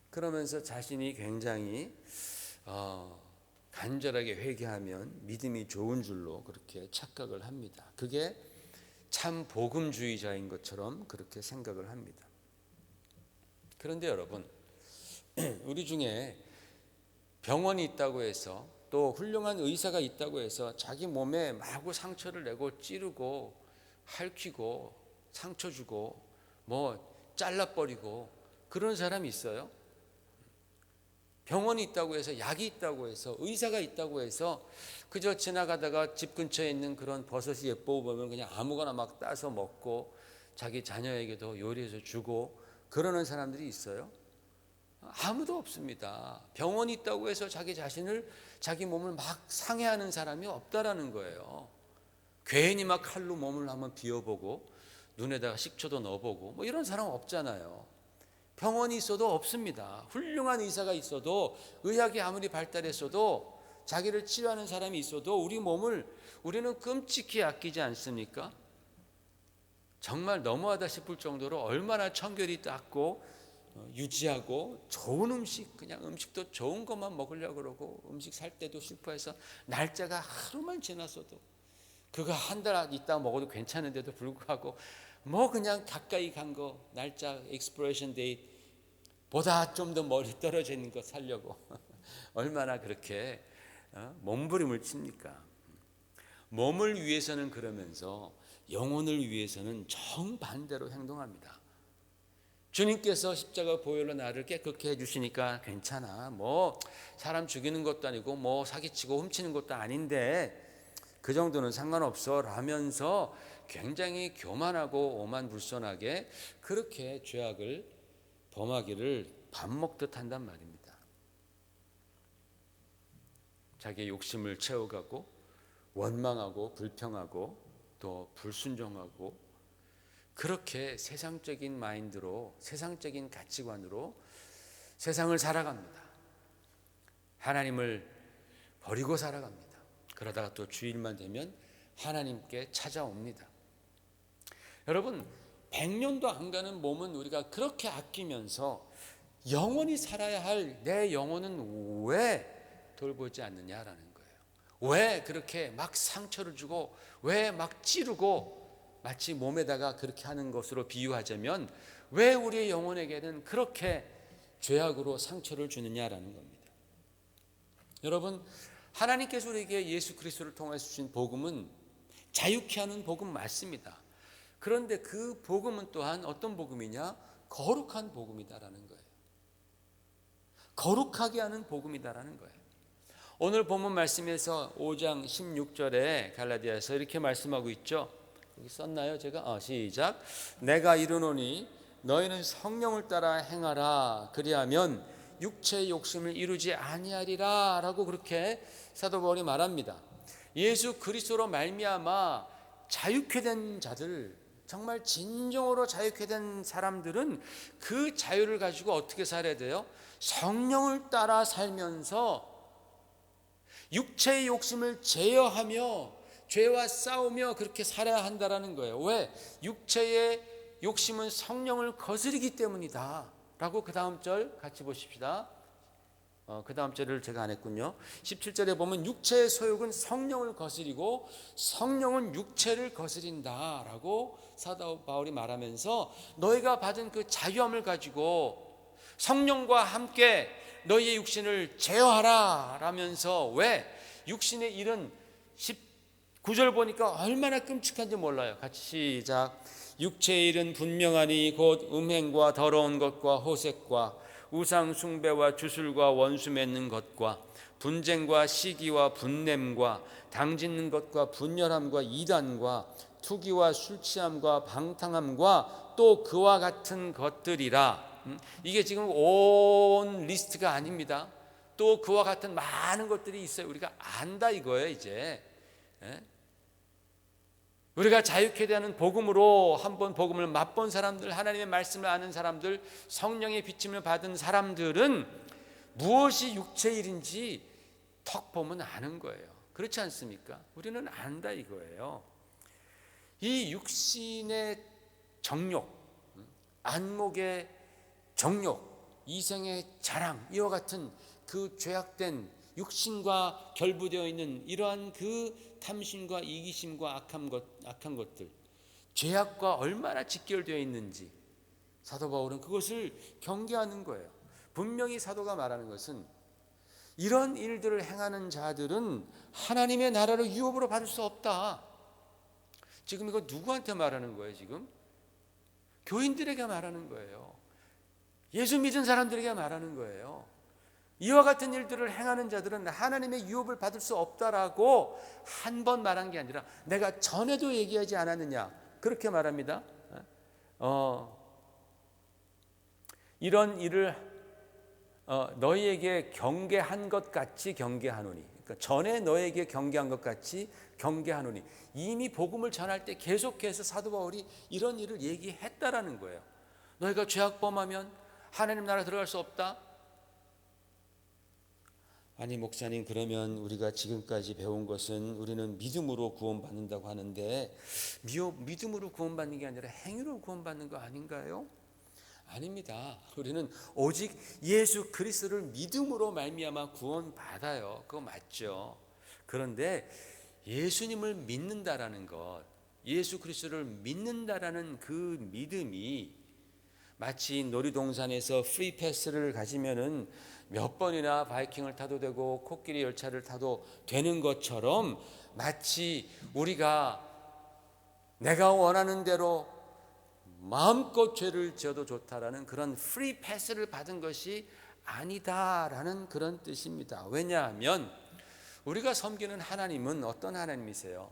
그러면서 자신이 굉장히 간절하게 회개하면 믿음이 좋은 줄로 그렇게 착각을 합니다. 그게 참 복음주의자인 것처럼 그렇게 생각을 합니다. 그런데 여러분, 우리 중에 병원이 있다고 해서 또 훌륭한 의사가 있다고 해서 자기 몸에 마구 상처를 내고 찌르고 핥히고 상처 주고 뭐 잘라버리고 그런 사람이 있어요? 병원이 있다고 해서, 약이 있다고 해서, 의사가 있다고 해서 그저 지나가다가 집 근처에 있는 그런 버섯이 예뻐 보면 그냥 아무거나 막 따서 먹고 자기 자녀에게도 요리해서 주고 그러는 사람들이 있어요? 아무도 없습니다. 병원이 있다고 해서 자기 몸을 막 상해하는 사람이 없다라는 거예요. 괜히 막 칼로 몸을 한번 비워보고 눈에다가 식초도 넣어보고 뭐 이런 사람 없잖아요. 병원이 있어도 없습니다. 훌륭한 의사가 있어도, 의학이 아무리 발달했어도, 자기를 치료하는 사람이 있어도 우리 몸을 우리는 끔찍히 아끼지 않습니까? 정말 너무하다 싶을 정도로 얼마나 청결이 닦고 유지하고 좋은 음식, 그냥 음식도 좋은 것만 먹으려고 그러고 음식 살 때도 슈퍼에서 날짜가 하루만 지났어도 그거 한 달 있다 먹어도 괜찮은데도 불구하고 뭐 그냥 가까이 간 거 날짜 expiration date 보다 좀 더 멀리 떨어져 있는 거 살려고 얼마나 그렇게 몸부림을 칩니까? 몸을 위해서는 그러면서 영혼을 위해서는 정반대로 행동합니다. 주님께서 십자가 보혈로 나를 깨끗게 해주시니까 괜찮아. 뭐 사람 죽이는 것도 아니고 뭐 사기치고 훔치는 것도 아닌데 그 정도는 상관없어 라면서 굉장히 교만하고 오만불손하게 그렇게 죄악을 범하기를 밥 먹듯 한단 말입니다. 자기의 욕심을 채워가고 원망하고 불평하고 또 불순종하고 그렇게 세상적인 마인드로, 세상적인 가치관으로 세상을 살아갑니다. 하나님을 버리고 살아갑니다. 그러다가 또 주일만 되면 하나님께 찾아옵니다. 여러분, 100년도 안 가는 몸은 우리가 그렇게 아끼면서 영원히 살아야 할 내 영혼은 왜 돌보지 않느냐라는 거예요. 왜 그렇게 막 상처를 주고 왜 막 찌르고 마치 몸에다가 그렇게 하는 것으로 비유하자면 왜 우리의 영혼에게는 그렇게 죄악으로 상처를 주느냐라는 겁니다. 여러분, 하나님께서 우리에게 예수 그리스도를 통해서 주신 복음은 자유케 하는 복음 맞습니다. 그런데 그 복음은 또한 어떤 복음이냐? 거룩한 복음이다라는 거예요. 거룩하게 하는 복음이다라는 거예요. 오늘 본문 말씀에서 5장 16절에 갈라디아서 이렇게 말씀하고 있죠. 여기 썼나요? 제가 시작. 내가 이르노니 너희는 성령을 따라 행하라. 그리하면 육체의 욕심을 이루지 아니하리라 라고 그렇게 사도 바울이 말합니다. 예수 그리스도로 말미암아 자유케 된 자들, 정말 진정으로 자유케 된 사람들은 그 자유를 가지고 어떻게 살아야 돼요? 성령을 따라 살면서 육체의 욕심을 제어하며 죄와 싸우며 그렇게 살아야 한다라는 거예요. 왜? 육체의 욕심은 성령을 거스르기 때문이다 라고 그 다음 절 같이 보십시다. 그 다음 절을 제가 안 했군요. 17절에 보면 육체의 소욕은 성령을 거스리고 성령은 육체를 거스린다 라고 사도 바울이 말하면서 너희가 받은 그 자유함을 가지고 성령과 함께 너희의 육신을 제어하라 라면서 왜? 육신의 일은 19절 보니까 얼마나 끔찍한지 몰라요. 같이 시작. 육체의 일은 분명하니 곧 음행과 더러운 것과 호색과 우상 숭배와 주술과 원수 맺는 것과 분쟁과 시기와 분냄과 당짓는 것과 분열함과 이단과 투기와 술취함과 방탕함과 또 그와 같은 것들이라. 이게 지금 온 리스트가 아닙니다. 또 그와 같은 많은 것들이 있어요. 우리가 안다 이거예요 이제. 우리가 자유케 되는 복음으로 한번 복음을 맛본 사람들, 하나님의 말씀을 아는 사람들, 성령의 비침을 받은 사람들은 무엇이 육체의 일인지 턱 보면 아는 거예요. 그렇지 않습니까? 우리는 안다 이거예요. 이 육신의 정욕, 안목의 정욕, 이생의 자랑, 이와 같은 그 죄악된 육신과 결부되어 있는 이러한 그 탐심과 이기심과 악한 것들, 죄악과 얼마나 직결되어 있는지 사도 바울은 그것을 경계하는 거예요. 분명히 사도가 말하는 것은 이런 일들을 행하는 자들은 하나님의 나라를 유업으로 받을 수 없다. 지금 이거 누구한테 말하는 거예요? 지금 교인들에게 말하는 거예요. 예수 믿은 사람들에게 말하는 거예요. 이와 같은 일들을 행하는 자들은 하나님의 유업을 받을 수 없다라고 한 번 말한 게 아니라 내가 전에도 얘기하지 않았느냐, 그렇게 말합니다. 이런 일을 너희에게 경계한 것 같이 경계하노니, 그러니까 전에 너에게 경계한 것 같이 경계하노니, 이미 복음을 전할 때 계속해서 사도 바울이 이런 일을 얘기했다라는 거예요. 너희가 죄악범하면 하나님 나라 들어갈 수 없다. 아니 목사님, 그러면 우리가 지금까지 배운 것은 우리는 믿음으로 구원받는다고 하는데 믿음으로 구원받는 게 아니라 행위로 구원받는 거 아닌가요? 아닙니다. 우리는 오직 예수 그리스도를 믿음으로 말미암아 구원받아요. 그거 맞죠. 그런데 예수님을 믿는다라는 것, 예수 그리스도를 믿는다라는 그 믿음이 마치 놀이동산에서 프리패스를 가지면은 몇 번이나 바이킹을 타도 되고 코끼리 열차를 타도 되는 것처럼, 마치 우리가 내가 원하는 대로 마음껏 죄를 지어도 좋다라는 그런 프리패스를 받은 것이 아니다라는 그런 뜻입니다. 왜냐하면 우리가 섬기는 하나님은 어떤 하나님이세요?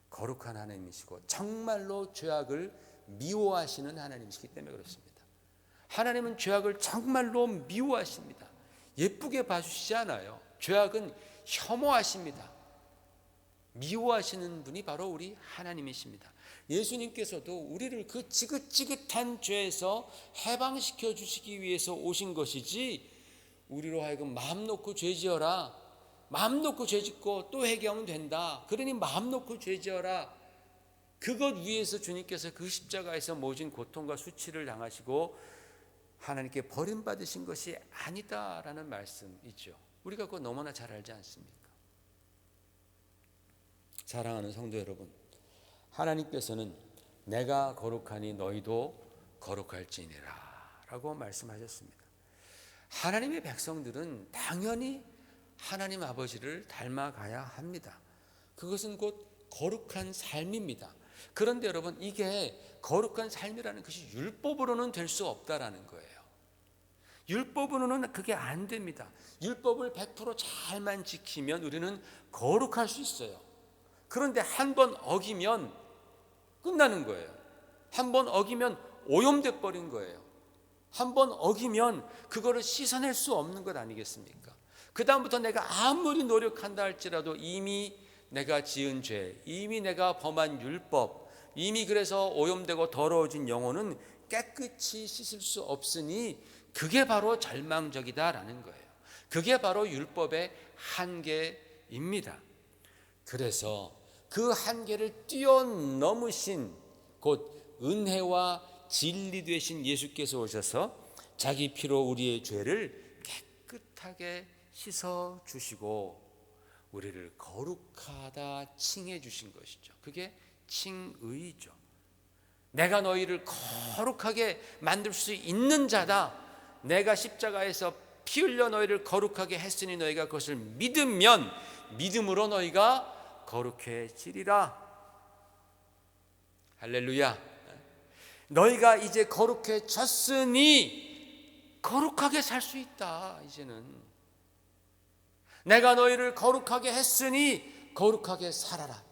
거룩한 하나님이시고 정말로 죄악을 미워하시는 하나님이시기 때문에 그렇습니다. 하나님은 죄악을 정말로 미워하십니다. 예쁘게 봐주시지 않아요. 죄악은 혐오하십니다. 미워하시는 분이 바로 우리 하나님이십니다. 예수님께서도 우리를 그 지긋지긋한 죄에서 해방시켜 주시기 위해서 오신 것이지, 우리로 하여금 마음 놓고 죄 지어라, 마음 놓고 죄 짓고 또 회개하면 된다, 그러니 마음 놓고 죄 지어라, 그것 위해서 주님께서 그 십자가에서 모진 고통과 수치를 당하시고 하나님께 버림받으신 것이 아니다라는 말씀이죠. 우리가 그거 너무나 잘 알지 않습니까? 사랑하는 성도 여러분, 하나님께서는 내가 거룩하니 너희도 거룩할지니라 라고 말씀하셨습니다. 하나님의 백성들은 당연히 하나님 아버지를 닮아가야 합니다. 그것은 곧 거룩한 삶입니다. 그런데 여러분, 이게 거룩한 삶이라는 것이 율법으로는 될 수 없다라는 거예요. 율법으로는 그게 안 됩니다. 율법을 100% 잘만 지키면 우리는 거룩할 수 있어요. 그런데 한 번 어기면 끝나는 거예요. 한 번 어기면 오염돼 버린 거예요. 한 번 어기면 그거를 씻어낼 수 없는 것 아니겠습니까? 그 다음부터 내가 아무리 노력한다 할지라도 이미 내가 지은 죄, 이미 내가 범한 율법, 이미 그래서 오염되고 더러워진 영혼은 깨끗이 씻을 수 없으니 그게 바로 절망적이다라는 거예요. 그게 바로 율법의 한계입니다. 그래서 그 한계를 뛰어넘으신 곧 은혜와 진리 되신 예수께서 오셔서 자기 피로 우리의 죄를 깨끗하게 씻어 주시고 우리를 거룩하다 칭해 주신 것이죠. 그게 칭의죠. 내가 너희를 거룩하게 만들 수 있는 자다. 내가 십자가에서 피 흘려 너희를 거룩하게 했으니 너희가 그것을 믿으면 믿음으로 너희가 거룩해지리라. 할렐루야. 너희가 이제 거룩해졌으니 거룩하게 살 수 있다. 이제는 내가 너희를 거룩하게 했으니 거룩하게 살아라.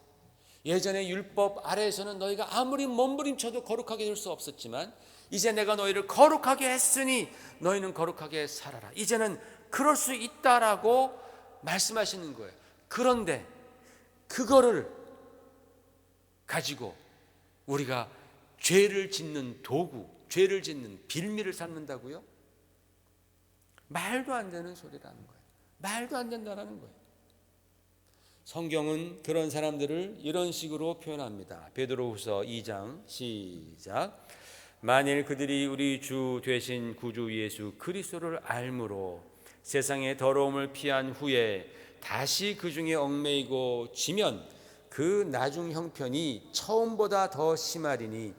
예전에 율법 아래에서는 너희가 아무리 몸부림쳐도 거룩하게 될 수 없었지만 이제 내가 너희를 거룩하게 했으니 너희는 거룩하게 살아라. 이제는 그럴 수 있다라고 말씀하시는 거예요. 그런데 그거를 가지고 우리가 죄를 짓는 도구, 죄를 짓는 빌미를 삼는다고요? 말도 안 되는 소리라는 거예요. 말도 안 된다라는 거예요. 성경은 그런 사람들을 이런 식으로 표현합니다. 베드로후서 2장 시작. 만일 그들이 우리 주 되신 구주 예수 그리스도를 알므로 세상의 더러움을 피한 후에 다시 그 중에 얽매이고 지면 그 나중 형편이 처음보다 더 심하리니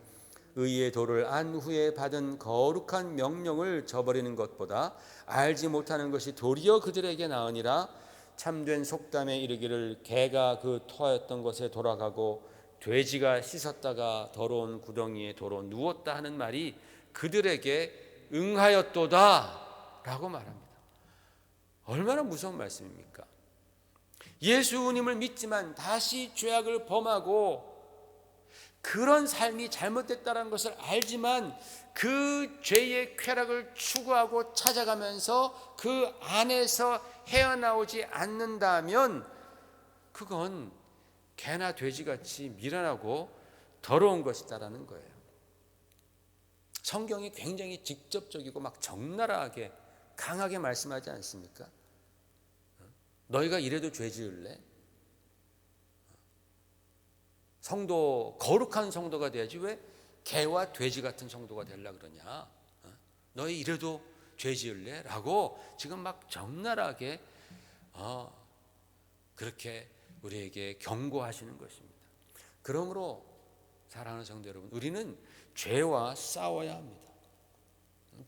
의의 도를 안 후에 받은 거룩한 명령을 저버리는 것보다 알지 못하는 것이 도리어 그들에게 나으니라. 참된 속담에 이르기를 개가 그 토하였던 곳에 돌아가고 돼지가 씻었다가 더러운 구덩이에 도로 누웠다 하는 말이 그들에게 응하였도다 라고 말합니다. 얼마나 무서운 말씀입니까? 예수님을 믿지만 다시 죄악을 범하고 그런 삶이 잘못됐다는 것을 알지만 그 죄의 쾌락을 추구하고 찾아가면서 그 안에서 헤어나오지 않는다면 그건 개나 돼지같이 미련하고 더러운 것이다라는 거예요. 성경이 굉장히 직접적이고 막 적나라하게 강하게 말씀하지 않습니까? 너희가 이래도 죄 지을래? 성도, 거룩한 성도가 돼야지 왜 개와 돼지 같은 성도가 되려고 그러냐? 너희 이래도 죄 지을래? 라고 지금 막 적나라하게 그렇게 우리에게 경고하시는 것입니다. 그러므로 사랑하는 성도 여러분, 우리는 죄와 싸워야 합니다.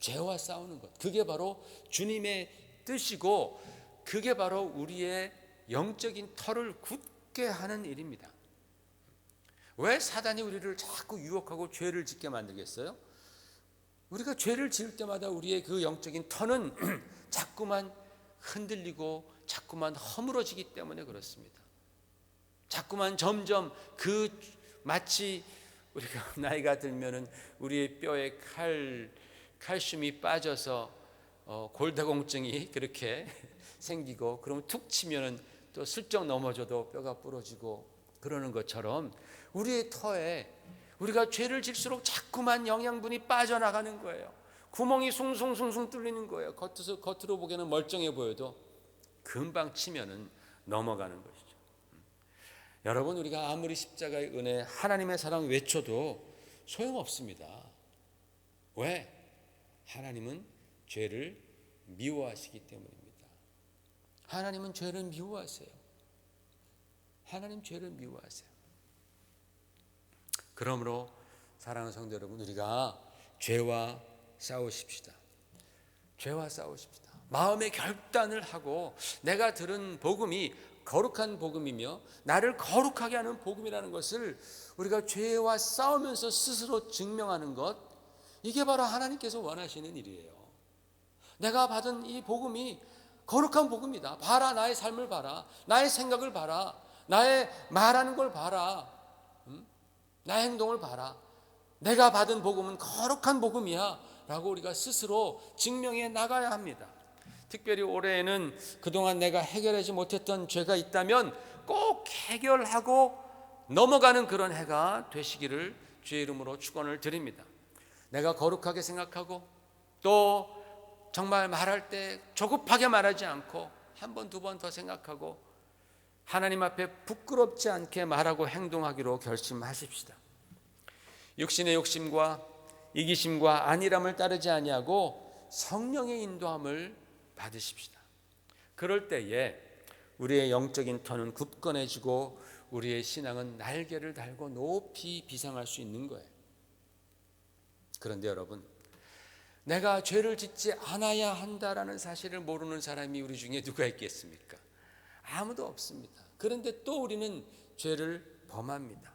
죄와 싸우는 것, 그게 바로 주님의 뜻이고 그게 바로 우리의 영적인 털을 굳게 하는 일입니다. 왜 사단이 우리를 자꾸 유혹하고 죄를 짓게 만들겠어요? 우리가 죄를 지을 때마다 우리의 그 영적인 털은 자꾸만 흔들리고 자꾸만 허물어지기 때문에 그렇습니다. 자꾸만 점점 그 마치 우리가 나이가 들면은 우리의 뼈에 칼슘이 빠져서 골다공증이 그렇게 생기고 그러면 툭 치면은 또 슬쩍 넘어져도 뼈가 부러지고 그러는 것처럼 우리의 터에 우리가 죄를 질수록 자꾸만 영양분이 빠져나가는 거예요. 구멍이 숭숭숭숭 뚫리는 거예요. 겉으로 보기에는 멀쩡해 보여도 금방 치면은 넘어가는 것이죠. 여러분, 우리가 아무리 십자가의 은혜, 하나님의 사랑 외쳐도 소용없습니다. 왜? 하나님은 죄를 미워하시기 때문입니다. 하나님은 죄를 미워하세요. 하나님 죄를 미워하세요. 그러므로 사랑하는 성도 여러분, 우리가 죄와 싸우십시다. 죄와 싸우십시다. 마음의 결단을 하고 내가 들은 복음이 거룩한 복음이며 나를 거룩하게 하는 복음이라는 것을 우리가 죄와 싸우면서 스스로 증명하는 것, 이게 바로 하나님께서 원하시는 일이에요. 내가 받은 이 복음이 거룩한 복음이다. 봐라, 나의 삶을 봐라. 나의 생각을 봐라. 나의 말하는 걸 봐라. 나의 행동을 봐라. 내가 받은 복음은 거룩한 복음이야 라고 우리가 스스로 증명해 나가야 합니다. 특별히 올해에는 그동안 내가 해결하지 못했던 죄가 있다면 꼭 해결하고 넘어가는 그런 해가 되시기를 주의 이름으로 축원을 드립니다. 내가 거룩하게 생각하고 또 정말 말할 때 조급하게 말하지 않고 한 번, 두 번 더 생각하고 하나님 앞에 부끄럽지 않게 말하고 행동하기로 결심하십시다. 육신의 욕심과 이기심과 안일함을 따르지 아니하고 성령의 인도함을 받으십시다. 그럴 때에 우리의 영적인 터는 굳건해지고 우리의 신앙은 날개를 달고 높이 비상할 수 있는 거예요. 그런데 여러분, 내가 죄를 짓지 않아야 한다라는 사실을 모르는 사람이 우리 중에 누가 있겠습니까? 아무도 없습니다. 그런데 또 우리는 죄를 범합니다.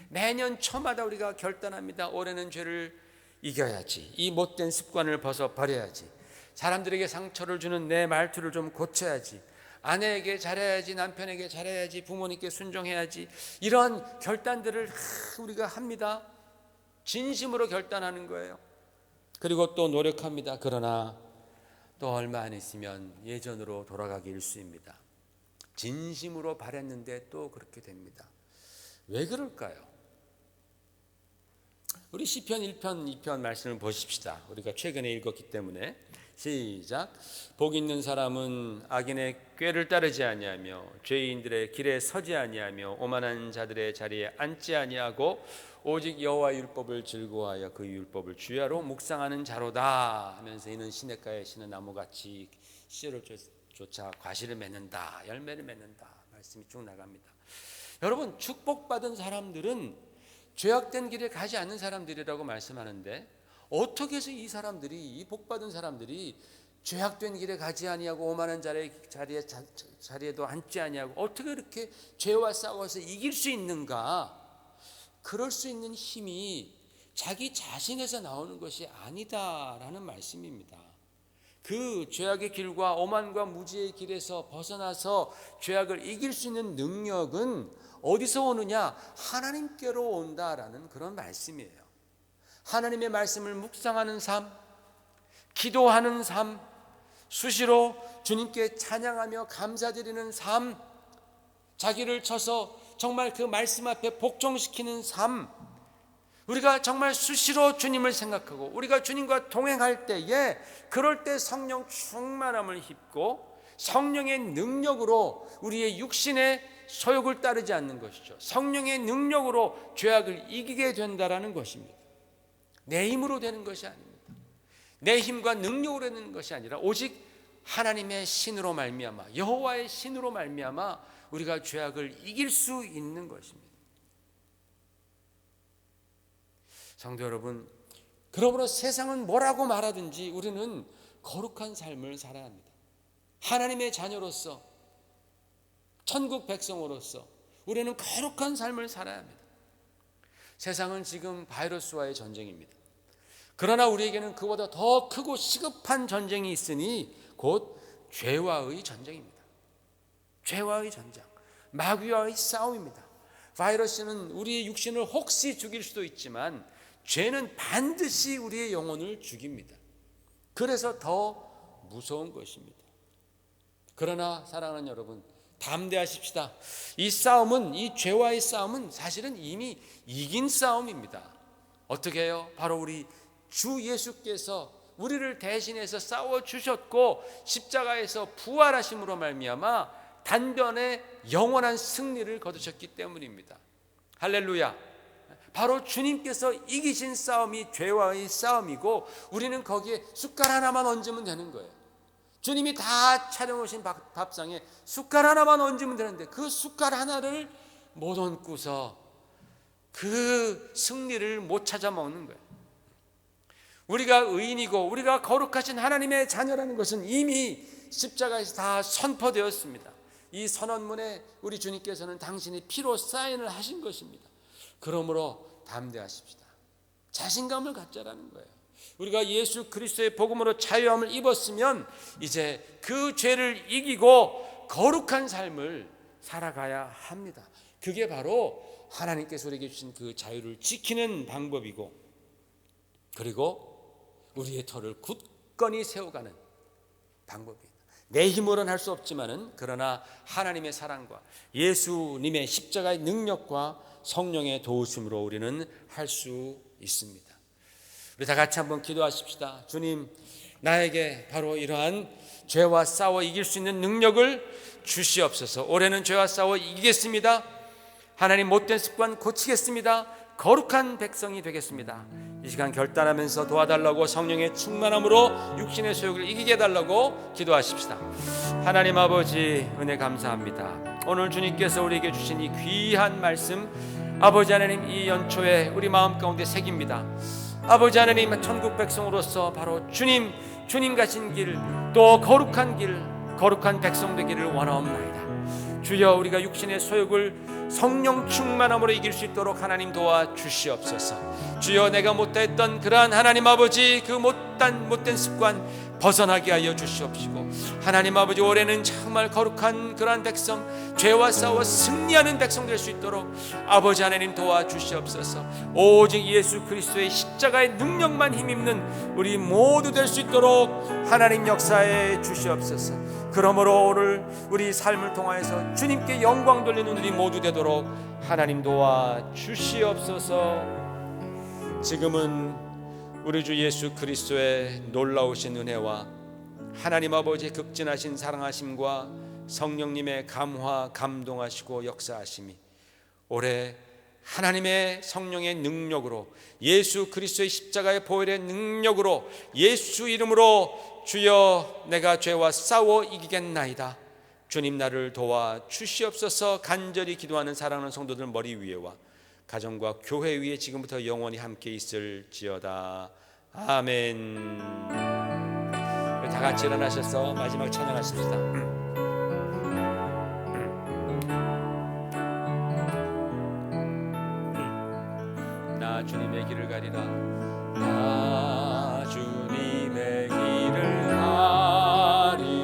매년 초마다 우리가 결단합니다. 올해는 죄를 이겨야지. 이 못된 습관을 벗어버려야지. 사람들에게 상처를 주는 내 말투를 좀 고쳐야지. 아내에게 잘해야지, 남편에게 잘해야지, 부모님께 순종해야지. 이런 결단들을 우리가 합니다. 진심으로 결단하는 거예요. 그리고 또 노력합니다. 그러나 또 얼마 안 있으면 예전으로 돌아가기 일쑤입니다. 진심으로 바랬는데 또 그렇게 됩니다. 왜 그럴까요? 우리 시편 1편, 2편 말씀을 보십시다. 우리가 최근에 읽었기 때문에 시작. 복 있는 사람은 악인의 꾀를 따르지 아니하며 죄인들의 길에 서지 아니하며 오만한 자들의 자리에 앉지 아니하고 오직 여호와의 율법을 즐거워하여 그 율법을 주야로 묵상하는 자로다 하면서 이는 시냇가에 시는 나무같이 씨를 쫓아 과실을 맺는다, 열매를 맺는다 말씀이 쭉 나갑니다. 여러분, 축복받은 사람들은 죄악된 길에 가지 않는 사람들이라고 말씀하는데 어떻게 해서 이 사람들이, 이 복받은 사람들이 죄악된 길에 가지 아니하고 오만한 자리에도 앉지 아니하고 어떻게 이렇게 죄와 싸워서 이길 수 있는가? 그럴 수 있는 힘이 자기 자신에서 나오는 것이 아니다라는 말씀입니다. 그 죄악의 길과 오만과 무지의 길에서 벗어나서 죄악을 이길 수 있는 능력은 어디서 오느냐? 하나님께로 온다라는 그런 말씀이에요. 하나님의 말씀을 묵상하는 삶, 기도하는 삶, 수시로 주님께 찬양하며 감사드리는 삶, 자기를 쳐서 정말 그 말씀 앞에 복종시키는 삶, 우리가 정말 수시로 주님을 생각하고 우리가 주님과 동행할 때에 그럴 때 성령 충만함을 입고 성령의 능력으로 우리의 육신의 소욕을 따르지 않는 것이죠. 성령의 능력으로 죄악을 이기게 된다라는 것입니다. 내 힘으로 되는 것이 아닙니다. 내 힘과 능력으로 되는 것이 아니라 오직 하나님의 신으로 말미암아, 여호와의 신으로 말미암아 우리가 죄악을 이길 수 있는 것입니다. 성도 여러분, 그러므로 세상은 뭐라고 말하든지 우리는 거룩한 삶을 살아야 합니다. 하나님의 자녀로서, 천국 백성으로서 우리는 거룩한 삶을 살아야 합니다. 세상은 지금 바이러스와의 전쟁입니다. 그러나 우리에게는 그보다 더 크고 시급한 전쟁이 있으니 곧 죄와의 전쟁입니다. 죄와의 전쟁, 마귀와의 싸움입니다. 바이러스는 우리의 육신을 혹시 죽일 수도 있지만 죄는 반드시 우리의 영혼을 죽입니다. 그래서 더 무서운 것입니다. 그러나 사랑하는 여러분, 담대하십시다. 이 싸움은, 이 죄와의 싸움은 사실은 이미 이긴 싸움입니다. 어떻게 해요? 바로 우리 주 예수께서 우리를 대신해서 싸워주셨고 십자가에서 부활하심으로 말미암아 단변에 영원한 승리를 거두셨기 때문입니다. 할렐루야. 바로 주님께서 이기신 싸움이 죄와의 싸움이고 우리는 거기에 숟갈 하나만 얹으면 되는 거예요. 주님이 다 차려놓으신 밥상에 숟갈 하나만 얹으면 되는데 그 숟갈 하나를 못 얹고서 그 승리를 못 찾아 먹는 거예요. 우리가 의인이고 우리가 거룩하신 하나님의 자녀라는 것은 이미 십자가에서 다 선포되었습니다. 이 선언문에 우리 주님께서는 당신의 피로 사인을 하신 것입니다. 그러므로 담대하십시다. 자신감을 갖자라는 거예요. 우리가 예수 그리스도의 복음으로 자유함을 입었으면 이제 그 죄를 이기고 거룩한 삶을 살아가야 합니다. 그게 바로 하나님께서 우리에게 주신 그 자유를 지키는 방법이고, 그리고 우리의 터를 굳건히 세워가는 방법입니다. 내 힘으로는 할 수 없지만은 그러나 하나님의 사랑과 예수님의 십자가의 능력과 성령의 도우심으로 우리는 할 수 있습니다. 우리 다 같이 한번 기도하십시다. 주님, 나에게 바로 이러한 죄와 싸워 이길 수 있는 능력을 주시옵소서. 올해는 죄와 싸워 이기겠습니다. 하나님, 못된 습관 고치겠습니다. 거룩한 백성이 되겠습니다. 이 시간 결단하면서 도와달라고 성령의 충만함으로 육신의 소욕을 이기게 해달라고 기도하십시다. 하나님 아버지, 은혜 감사합니다. 오늘 주님께서 우리에게 주신 이 귀한 말씀, 아버지 하나님, 이 연초에 우리 마음 가운데 새깁니다. 아버지 하나님, 천국 백성으로서 바로 주님 가신 길, 또 거룩한 길, 거룩한 백성 되기를 원하옵나이다. 주여, 우리가 육신의 소욕을 성령 충만함으로 이길 수 있도록 하나님 도와 주시옵소서. 주여, 내가 못했던 그러한 하나님 아버지 그 못된 습관 벗어나게 하여 주시옵시고, 하나님 아버지, 올해는 정말 거룩한 그러한 백성, 죄와 싸워 승리하는 백성 될 수 있도록 아버지 하나님 도와 주시옵소서. 오직 예수 그리스도의 십자가의 능력만 힘입는 우리 모두 될 수 있도록 하나님 역사해 주시옵소서. 그러므로 오늘 우리 삶을 통하여서 주님께 영광 돌리는 우리 모두 되도록 하나님 도와 주시옵소서. 지금은 우리 주 예수 그리스도의 놀라우신 은혜와 하나님 아버지의 극진하신 사랑하심과 성령님의 감화, 감동하시고 역사하심이 올해 하나님의 성령의 능력으로, 예수 그리스도의 십자가의 보혈의 능력으로, 예수 이름으로 주여, 내가 죄와 싸워 이기겠나이다. 주님, 나를 도와 주시옵소서. 간절히 기도하는 사랑하는 성도들 머리 위에와 가정과 교회 위에 지금부터 영원히 함께 있을지어다. 아멘. 다 같이 일어나셔서 마지막 찬양하십시다. 나 주님의 길을 가리라. 나 주님의 길을 가리라.